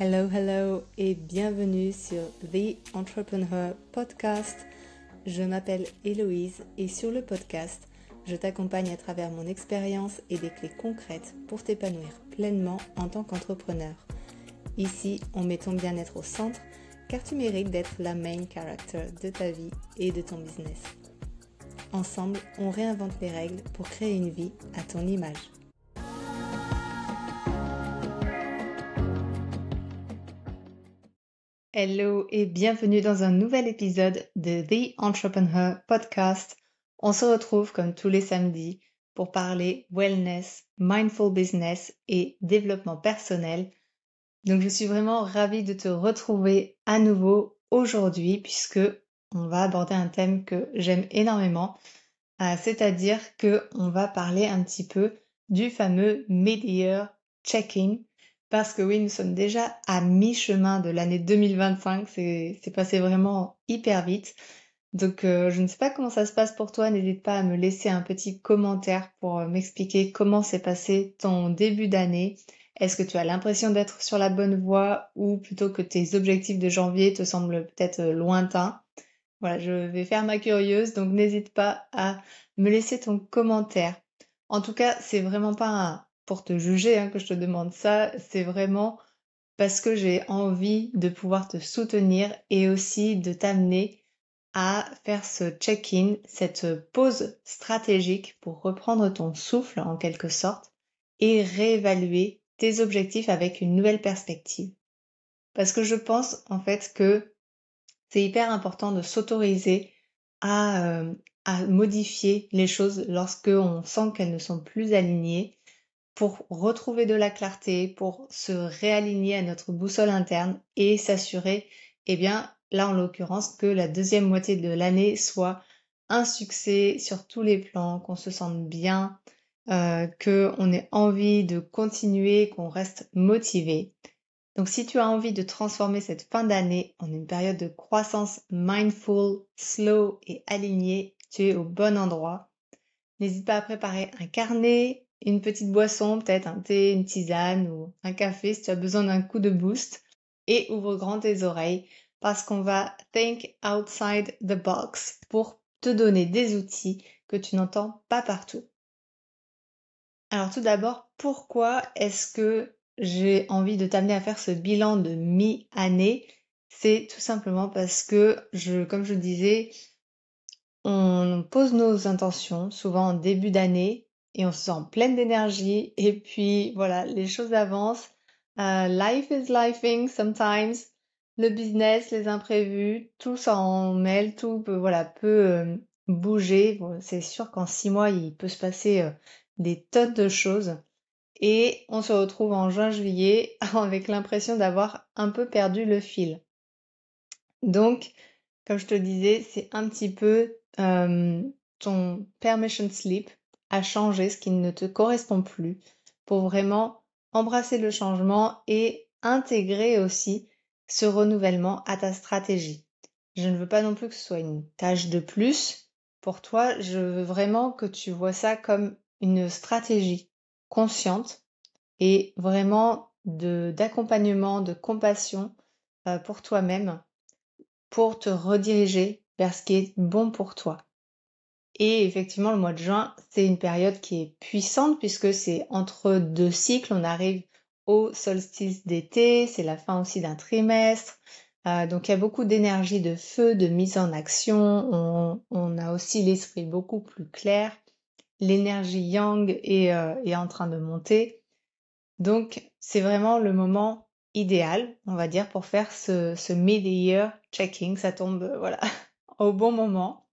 Hello, hello et bienvenue sur The Entrepreneur Podcast. Je m'appelle Héloïse et sur le podcast, je t'accompagne à travers mon expérience et des clés concrètes pour t'épanouir pleinement en tant qu'entrepreneur. Ici, on met ton bien-être au centre car tu mérites d'être la main character de ta vie et de ton business. Ensemble, on réinvente les règles pour créer une vie à ton image. Hello et bienvenue dans un nouvel épisode de The Entrepreneur Podcast. On se retrouve comme tous les samedis pour parler wellness, mindful business et développement personnel. Donc je suis vraiment ravie de te retrouver à nouveau aujourd'hui puisque on va aborder un thème que j'aime énormément, c'est-à-dire que on va parler un petit peu du fameux mid-year check-in. Parce que oui, nous sommes déjà à mi-chemin de l'année 2025, c'est passé vraiment hyper vite. Donc je ne sais pas comment ça se passe pour toi, n'hésite pas à me laisser un petit commentaire pour m'expliquer comment s'est passé ton début d'année. Est-ce que tu as l'impression d'être sur la bonne voie ou plutôt que tes objectifs de janvier te semblent peut-être lointains? Voilà, je vais faire ma curieuse, donc n'hésite pas à me laisser ton commentaire. En tout cas, c'est vraiment pas pour te juger que je te demande ça, c'est vraiment parce que j'ai envie de pouvoir te soutenir et aussi de t'amener à faire ce check-in, cette pause stratégique pour reprendre ton souffle en quelque sorte et réévaluer tes objectifs avec une nouvelle perspective. Parce que je pense en fait que c'est hyper important de s'autoriser à, à modifier les choses lorsque on sent qu'elles ne sont plus alignées pour retrouver de la clarté, pour se réaligner à notre boussole interne et s'assurer, là en l'occurrence, que la deuxième moitié de l'année soit un succès sur tous les plans, qu'on se sente bien, qu'on ait envie de continuer, qu'on reste motivé. Donc si tu as envie de transformer cette fin d'année en une période de croissance mindful, slow et alignée, tu es au bon endroit. N'hésite pas à préparer un carnet, une petite boisson, peut-être un thé, une tisane ou un café si tu as besoin d'un coup de boost. Et ouvre grand tes oreilles parce qu'on va think outside the box pour te donner des outils que tu n'entends pas partout. Alors tout d'abord, pourquoi est-ce que j'ai envie de t'amener à faire ce bilan de mi-année? C'est tout simplement parce que, comme je le disais, on pose nos intentions souvent en début d'année et on se sent pleine d'énergie et puis voilà, les choses avancent. Life is lifing sometimes. Le business, les imprévus, tout s'en mêle, tout peut bouger. Bon, c'est sûr qu'en 6 mois, il peut se passer des tonnes de choses. Et on se retrouve en juin-juillet avec l'impression d'avoir un peu perdu le fil. Donc, comme je te disais, c'est un petit peu ton permission slip à changer ce qui ne te correspond plus pour vraiment embrasser le changement et intégrer aussi ce renouvellement à ta stratégie. Je ne veux pas non plus que ce soit une tâche de plus pour toi, je veux vraiment que tu vois ça comme une stratégie consciente et vraiment d'accompagnement, de compassion pour toi-même pour te rediriger vers ce qui est bon pour toi. Et effectivement, le mois de juin, c'est une période qui est puissante puisque c'est entre deux cycles, on arrive au solstice d'été, c'est la fin aussi d'un trimestre. Donc il y a beaucoup d'énergie de feu, de mise en action, on a aussi l'esprit beaucoup plus clair, l'énergie yang est en train de monter. Donc c'est vraiment le moment idéal, on va dire, pour faire ce mid-year checking. Ça tombe au bon moment.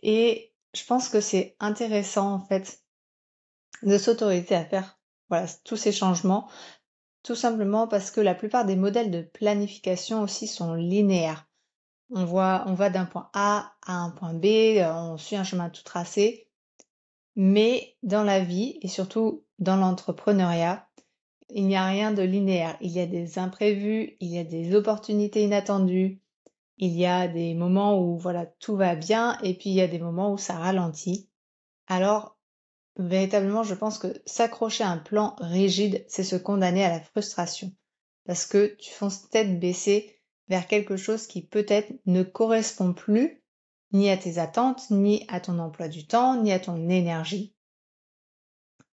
Et je pense que c'est intéressant en fait de s'autoriser à faire tous ces changements, tout simplement parce que la plupart des modèles de planification aussi sont linéaires. On va d'un point A à un point B, on suit un chemin tout tracé, mais dans la vie et surtout dans l'entrepreneuriat, il n'y a rien de linéaire. Il y a des imprévus, il y a des opportunités inattendues, il y a des moments où tout va bien et puis il y a des moments où ça ralentit. Alors, véritablement, je pense que s'accrocher à un plan rigide, c'est se condamner à la frustration. parce que tu fonces tête baissée vers quelque chose qui peut-être ne correspond plus ni à tes attentes, ni à ton emploi du temps, ni à ton énergie.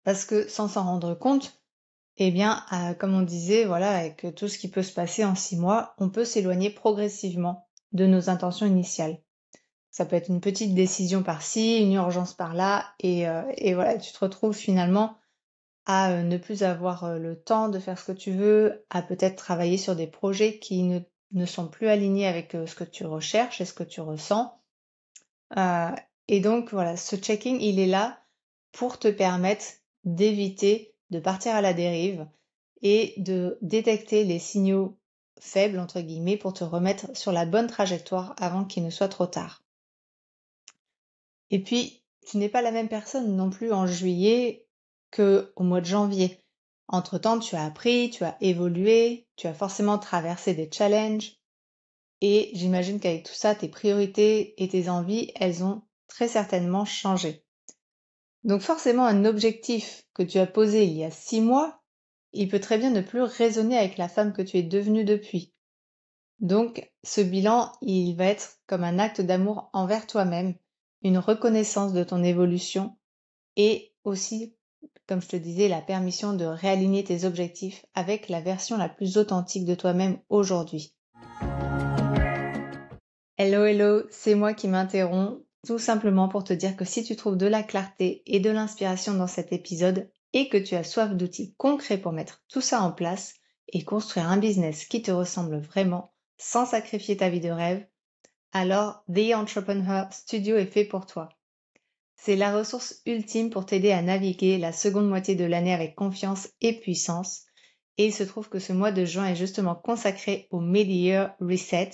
Parce que sans s'en rendre compte, eh bien, comme on disait, voilà, avec tout ce qui peut se passer en 6 mois, on peut s'éloigner progressivement de nos intentions initiales. Ça peut être une petite décision par-ci, une urgence par-là, et voilà, tu te retrouves finalement à ne plus avoir le temps de faire ce que tu veux, à peut-être travailler sur des projets qui ne sont plus alignés avec ce que tu recherches et ce que tu ressens. Euh, et donc voilà, ce checking, il est là pour te permettre d'éviter de partir à la dérive et de détecter les signaux faibles, entre guillemets, pour te remettre sur la bonne trajectoire avant qu'il ne soit trop tard. Et puis, tu n'es pas la même personne non plus en juillet qu'au mois de janvier. Entre-temps, tu as appris, tu as évolué, tu as forcément traversé des challenges. Et j'imagine qu'avec tout ça, tes priorités et tes envies, elles ont très certainement changé. Donc forcément, un objectif que tu as posé il y a 6 mois, il peut très bien ne plus résonner avec la femme que tu es devenue depuis. Donc, ce bilan, il va être comme un acte d'amour envers toi-même, une reconnaissance de ton évolution et aussi, comme je te disais, la permission de réaligner tes objectifs avec la version la plus authentique de toi-même aujourd'hui. Hello, hello, c'est moi qui m'interromps, tout simplement pour te dire que si tu trouves de la clarté et de l'inspiration dans cet épisode et que tu as soif d'outils concrets pour mettre tout ça en place et construire un business qui te ressemble vraiment sans sacrifier ta vie de rêve, alors The Entrepreneur Studio est fait pour toi. C'est la ressource ultime pour t'aider à naviguer la seconde moitié de l'année avec confiance et puissance. Et il se trouve que ce mois de juin est justement consacré au Mid-Year Reset,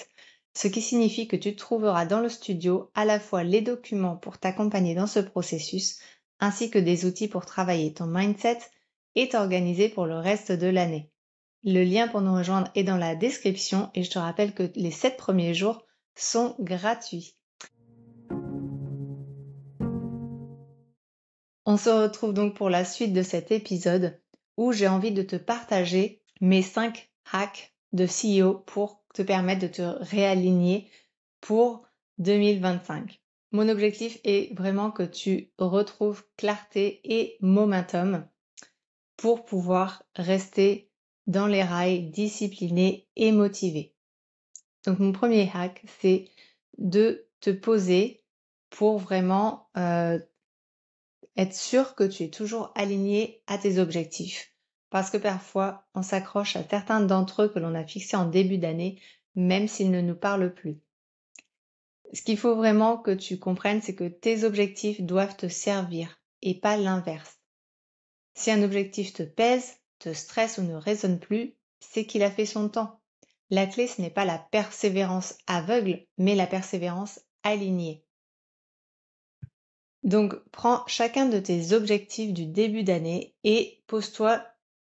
ce qui signifie que tu trouveras dans le studio à la fois les documents pour t'accompagner dans ce processus, ainsi que des outils pour travailler ton mindset et t'organiser pour le reste de l'année. Le lien pour nous rejoindre est dans la description et je te rappelle que les 7 premiers jours sont gratuits. On se retrouve donc pour la suite de cet épisode où j'ai envie de te partager mes 5 hacks de CEO pour te permettre de te réaligner pour 2025. Mon objectif est vraiment que tu retrouves clarté et momentum pour pouvoir rester dans les rails, discipliné et motivé. Donc mon premier hack, c'est de te poser pour vraiment être sûr que tu es toujours aligné à tes objectifs. Parce que parfois, on s'accroche à certains d'entre eux que l'on a fixés en début d'année, même s'ils ne nous parlent plus. Ce qu'il faut vraiment que tu comprennes, c'est que tes objectifs doivent te servir et pas l'inverse. Si un objectif te pèse, te stresse ou ne résonne plus, c'est qu'il a fait son temps. La clé, ce n'est pas la persévérance aveugle, mais la persévérance alignée. Donc, prends chacun de tes objectifs du début d'année et pose-toi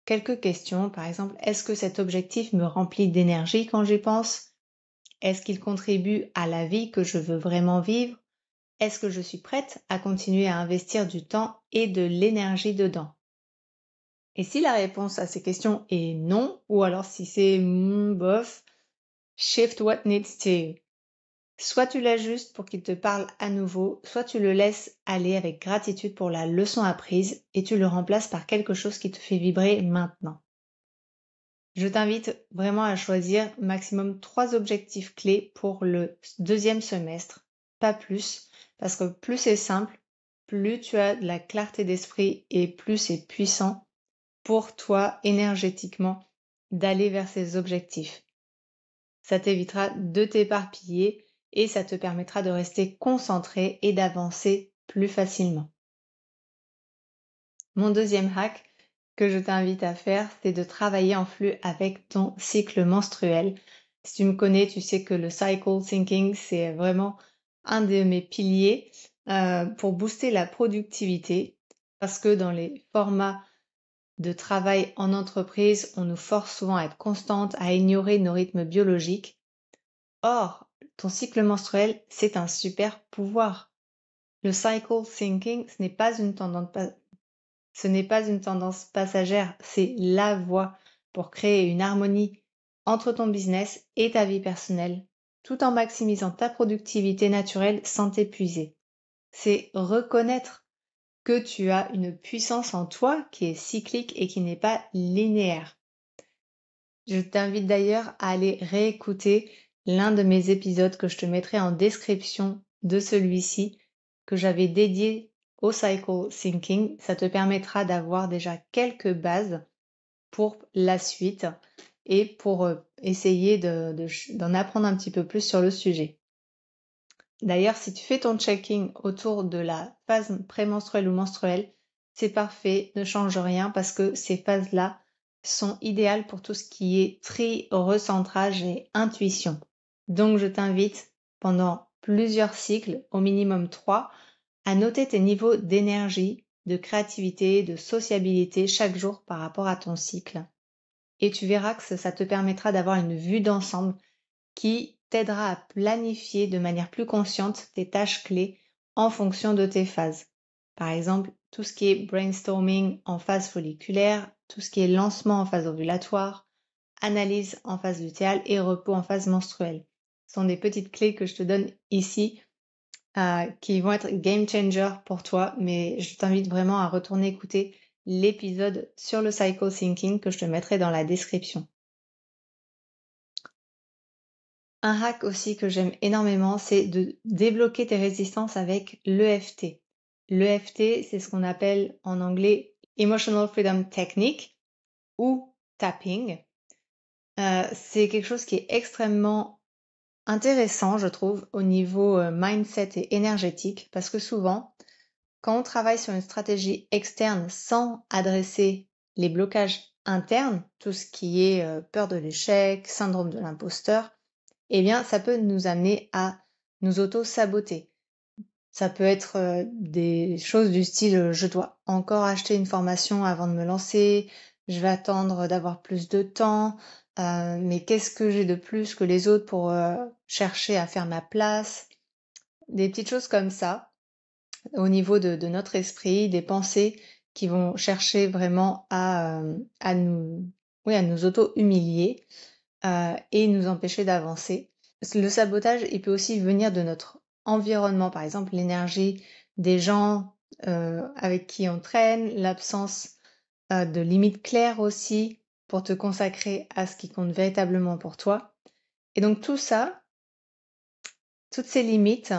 quelques questions. Par exemple, est-ce que cet objectif me remplit d'énergie quand j'y pense? Est-ce qu'il contribue à la vie que je veux vraiment vivre? Est-ce que je suis prête à continuer à investir du temps et de l'énergie dedans? Et si la réponse à ces questions est non, ou alors si c'est bof, shift what needs to. Soit tu l'ajustes pour qu'il te parle à nouveau, soit tu le laisses aller avec gratitude pour la leçon apprise et tu le remplaces par quelque chose qui te fait vibrer maintenant. Je t'invite vraiment à choisir maximum 3 objectifs clés pour le deuxième semestre, pas plus, parce que plus c'est simple, plus tu as de la clarté d'esprit et plus c'est puissant pour toi énergétiquement d'aller vers ces objectifs. Ça t'évitera de t'éparpiller et ça te permettra de rester concentré et d'avancer plus facilement. Mon deuxième hack que je t'invite à faire, c'est de travailler en flux avec ton cycle menstruel. Si tu me connais, tu sais que le cycle thinking, c'est vraiment un de mes piliers pour booster la productivité parce que dans les formats de travail en entreprise, on nous force souvent à être constante, à ignorer nos rythmes biologiques. Or, ton cycle menstruel, c'est un super pouvoir. Le cycle thinking, ce n'est pas une tendance passagère, c'est la voie pour créer une harmonie entre ton business et ta vie personnelle, tout en maximisant ta productivité naturelle sans t'épuiser. C'est reconnaître que tu as une puissance en toi qui est cyclique et qui n'est pas linéaire. Je t'invite d'ailleurs à aller réécouter l'un de mes épisodes que je te mettrai en description de celui-ci, que j'avais dédié au cycle thinking. Ça te permettra d'avoir déjà quelques bases pour la suite et pour essayer d'en apprendre un petit peu plus sur le sujet. D'ailleurs, si tu fais ton checking autour de la phase prémenstruelle ou menstruelle, c'est parfait, ne change rien parce que ces phases-là sont idéales pour tout ce qui est tri, recentrage et intuition. Donc je t'invite pendant plusieurs cycles, au minimum 3, à noter tes niveaux d'énergie, de créativité, de sociabilité chaque jour par rapport à ton cycle. Et tu verras que ça te permettra d'avoir une vue d'ensemble qui t'aidera à planifier de manière plus consciente tes tâches clés en fonction de tes phases. Par exemple, tout ce qui est brainstorming en phase folliculaire, tout ce qui est lancement en phase ovulatoire, analyse en phase lutéale et repos en phase menstruelle. Ce sont des petites clés que je te donne ici qui vont être game changer pour toi, mais je t'invite vraiment à retourner écouter l'épisode sur le cycle thinking que je te mettrai dans la description. Un hack aussi que j'aime énormément, c'est de débloquer tes résistances avec l'EFT. L'EFT, c'est ce qu'on appelle en anglais Emotional Freedom Technique ou tapping. C'est quelque chose qui est extrêmement intéressant, je trouve, au niveau mindset et énergétique, parce que souvent, quand on travaille sur une stratégie externe sans adresser les blocages internes, tout ce qui est peur de l'échec, syndrome de l'imposteur, eh bien, ça peut nous amener à nous auto-saboter. Ça peut être des choses du style je dois encore acheter une formation avant de me lancer, je vais attendre d'avoir plus de temps, mais qu'est-ce que j'ai de plus que les autres pour chercher à faire ma place? Des petites choses comme ça au niveau de notre esprit, des pensées qui vont chercher vraiment à nous auto-humilier et nous empêcher d'avancer. Le sabotage, il peut aussi venir de notre environnement, par exemple l'énergie des gens avec qui on traîne, l'absence de limites claires aussi pour te consacrer à ce qui compte véritablement pour toi. Et donc tout ça, toutes ces limites,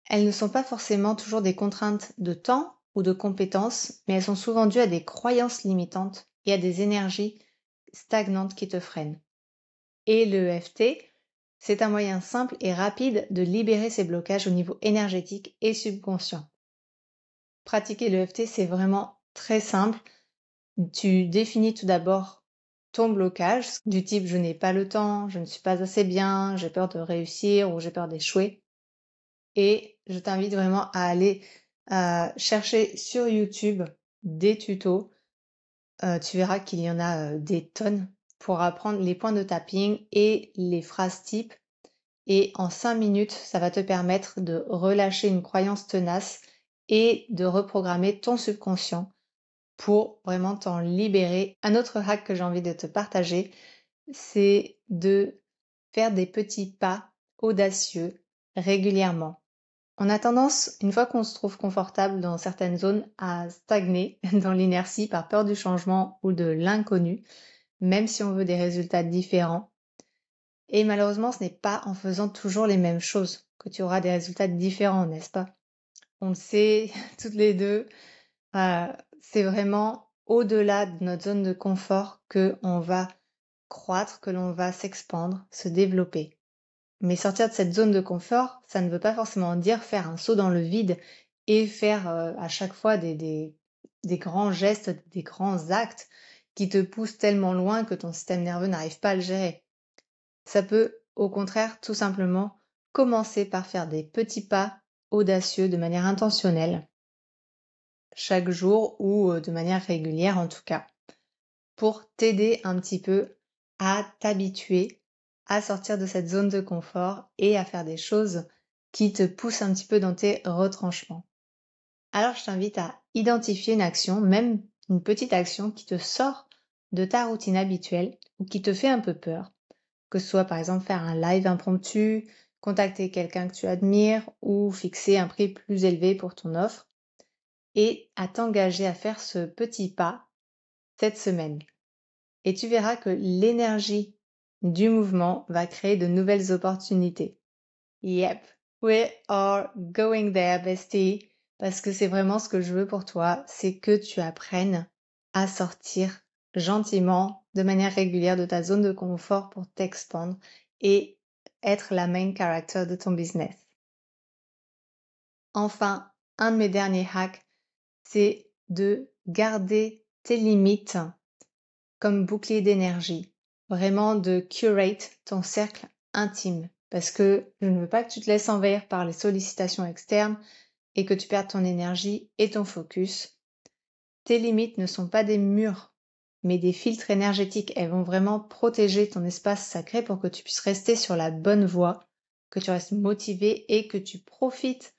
elles ne sont pas forcément toujours des contraintes de temps ou de compétences, mais elles sont souvent dues à des croyances limitantes et à des énergies stagnantes qui te freinent. Et l'EFT, c'est un moyen simple et rapide de libérer ces blocages au niveau énergétique et subconscient. Pratiquer l'EFT, c'est vraiment très simple. Tu définis tout d'abord ton blocage, du type je n'ai pas le temps, je ne suis pas assez bien, j'ai peur de réussir ou j'ai peur d'échouer. Et je t'invite vraiment à aller chercher sur YouTube des tutos. Tu verras qu'il y en a des tonnes pour apprendre les points de tapping et les phrases types. Et en 5 minutes, ça va te permettre de relâcher une croyance tenace et de reprogrammer ton subconscient pour vraiment t'en libérer. Un autre hack que j'ai envie de te partager, c'est de faire des petits pas audacieux régulièrement. On a tendance, une fois qu'on se trouve confortable dans certaines zones, à stagner dans l'inertie par peur du changement ou de l'inconnu, même si on veut des résultats différents. Et malheureusement, ce n'est pas en faisant toujours les mêmes choses que tu auras des résultats différents, n'est-ce pas? On le sait toutes les deux, c'est vraiment au-delà de notre zone de confort que on va croître, que l'on va s'expandre, se développer. Mais sortir de cette zone de confort, ça ne veut pas forcément dire faire un saut dans le vide et faire à chaque fois des grands gestes, des grands actes qui te poussent tellement loin que ton système nerveux n'arrive pas à le gérer. Ça peut, au contraire, tout simplement commencer par faire des petits pas audacieux de manière intentionnelle, chaque jour ou de manière régulière en tout cas, pour t'aider un petit peu à t'habituer à sortir de cette zone de confort et à faire des choses qui te poussent un petit peu dans tes retranchements. Alors je t'invite à identifier une action, même une petite action qui te sort de ta routine habituelle ou qui te fait un peu peur, que ce soit par exemple faire un live impromptu, contacter quelqu'un que tu admires ou fixer un prix plus élevé pour ton offre et à t'engager à faire ce petit pas cette semaine. Et tu verras que l'énergie du mouvement va créer de nouvelles opportunités. Yep, we are going there, bestie. Parce que c'est vraiment ce que je veux pour toi, c'est que tu apprennes à sortir gentiment, de manière régulière de ta zone de confort pour t'expandre et être la main character de ton business. Enfin, un de mes derniers hacks, c'est de garder tes limites comme bouclier d'énergie. Vraiment de curate ton cercle intime. Parce que je ne veux pas que tu te laisses envahir par les sollicitations externes et que tu perdes ton énergie et ton focus. Tes limites ne sont pas des murs, mais des filtres énergétiques. Elles vont vraiment protéger ton espace sacré pour que tu puisses rester sur la bonne voie, que tu restes motivé et que tu profites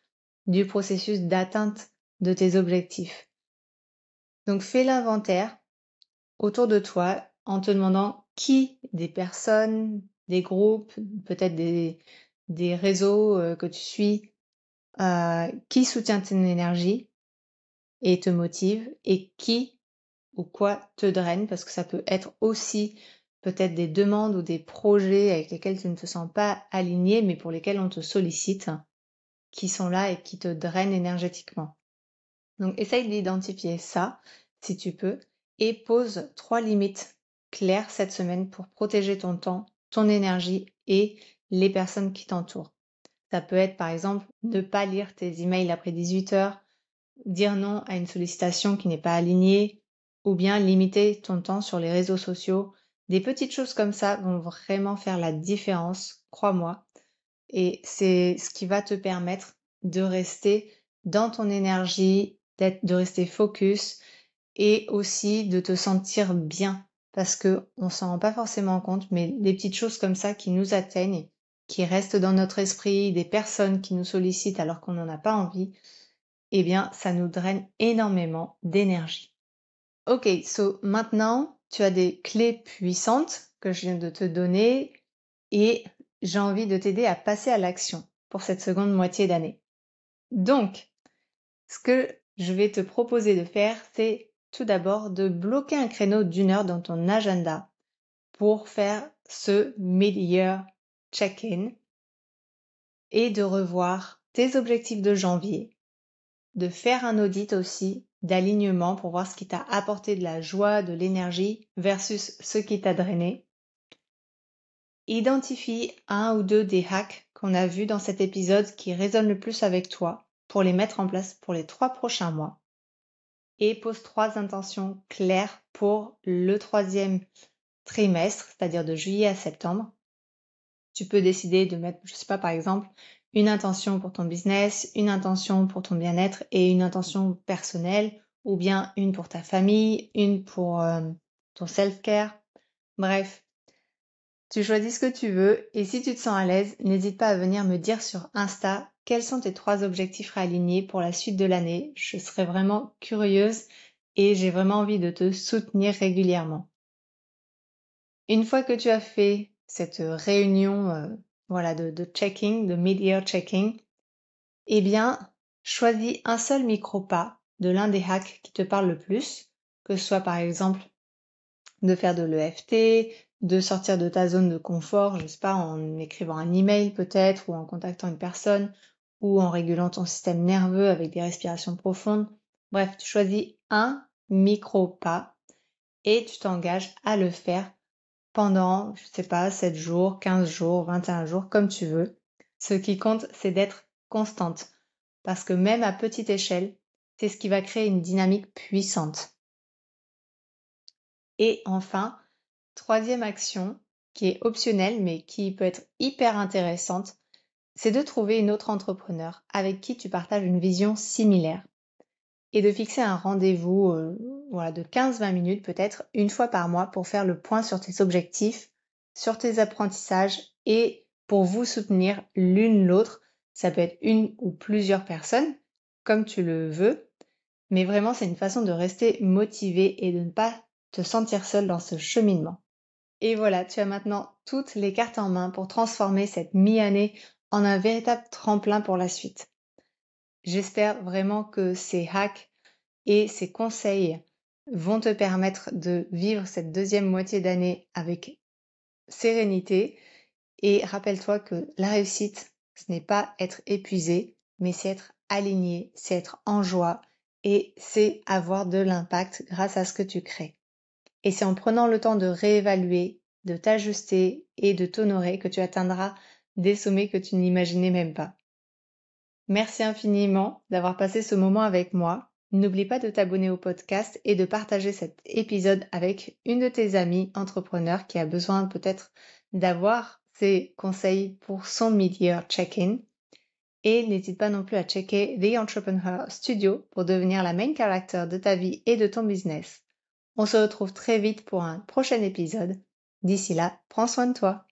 du processus d'atteinte de tes objectifs. Donc fais l'inventaire autour de toi en te demandant qui des personnes, des groupes, peut-être des réseaux que tu suis, qui soutient ton énergie et te motive et qui ou quoi te draine parce que ça peut être aussi peut-être des demandes ou des projets avec lesquels tu ne te sens pas aligné mais pour lesquels on te sollicite qui sont là et qui te drainent énergétiquement. Donc essaye d'identifier ça si tu peux et pose 3 limites claires cette semaine pour protéger ton temps, ton énergie et les personnes qui t'entourent. Ça peut être par exemple ne pas lire tes emails après 18 heures, dire non à une sollicitation qui n'est pas alignée ou bien limiter ton temps sur les réseaux sociaux. Des petites choses comme ça vont vraiment faire la différence, crois-moi. Et c'est ce qui va te permettre de rester dans ton énergie, de rester focus et aussi de te sentir bien parce que on s'en rend pas forcément compte, mais des petites choses comme ça qui nous atteignent, qui restent dans notre esprit, des personnes qui nous sollicitent alors qu'on n'en a pas envie, eh bien, ça nous draine énormément d'énergie. Ok, so maintenant, tu as des clés puissantes que je viens de te donner et j'ai envie de t'aider à passer à l'action pour cette seconde moitié d'année. Donc, ce que je vais te proposer de faire, c'est tout d'abord de bloquer un créneau d'1 heure dans ton agenda pour faire ce mid-year check-in et de revoir tes objectifs de janvier, de faire un audit aussi d'alignement pour voir ce qui t'a apporté de la joie, de l'énergie versus ce qui t'a drainé. Identifie un ou deux des hacks qu'on a vus dans cet épisode qui résonnent le plus avec toi pour les mettre en place pour les 3 prochains mois. Et pose 3 intentions claires pour le 3e trimestre, c'est-à-dire de juillet à septembre. Tu peux décider de mettre, je sais pas, par exemple, une intention pour ton business, une intention pour ton bien-être et une intention personnelle, ou bien une pour ta famille, une pour ton self-care. Bref, tu choisis ce que tu veux et si tu te sens à l'aise, n'hésite pas à venir me dire sur Insta quels sont tes 3 objectifs réalignés pour la suite de l'année. Je serais vraiment curieuse et j'ai vraiment envie de te soutenir régulièrement. Une fois que tu as fait cette réunion de checking, de mid-year checking, eh bien, choisis un seul micro-pas de l'un des hacks qui te parle le plus, que ce soit par exemple de faire de l'EFT, de sortir de ta zone de confort, je sais pas, en écrivant un email peut-être, ou en contactant une personne, ou en régulant ton système nerveux avec des respirations profondes. Bref, tu choisis un micro-pas et tu t'engages à le faire pendant, je sais pas, 7 jours, 15 jours, 21 jours, comme tu veux. Ce qui compte, c'est d'être constante. Parce que même à petite échelle, c'est ce qui va créer une dynamique puissante. Et enfin, 3e action, qui est optionnelle mais qui peut être hyper intéressante, c'est de trouver une autre entrepreneur avec qui tu partages une vision similaire et de fixer un rendez-vous de 15-20 minutes peut-être une fois par mois pour faire le point sur tes objectifs, sur tes apprentissages et pour vous soutenir l'une l'autre. Ça peut être une ou plusieurs personnes, comme tu le veux, mais vraiment c'est une façon de rester motivé et de ne pas te sentir seul dans ce cheminement. Et voilà, tu as maintenant toutes les cartes en main pour transformer cette mi-année en un véritable tremplin pour la suite. J'espère vraiment que ces hacks et ces conseils vont te permettre de vivre cette deuxième moitié d'année avec sérénité. Et rappelle-toi que la réussite, ce n'est pas être épuisé, mais c'est être aligné, c'est être en joie et c'est avoir de l'impact grâce à ce que tu crées. Et c'est en prenant le temps de réévaluer, de t'ajuster et de t'honorer que tu atteindras des sommets que tu n'imaginais même pas. Merci infiniment d'avoir passé ce moment avec moi. N'oublie pas de t'abonner au podcast et de partager cet épisode avec une de tes amies entrepreneurs qui a besoin peut-être d'avoir ces conseils pour son mid-year check-in. Et n'hésite pas non plus à checker The Entrepreneur Studio pour devenir la main character de ta vie et de ton business. On se retrouve très vite pour un prochain épisode. D'ici là, prends soin de toi.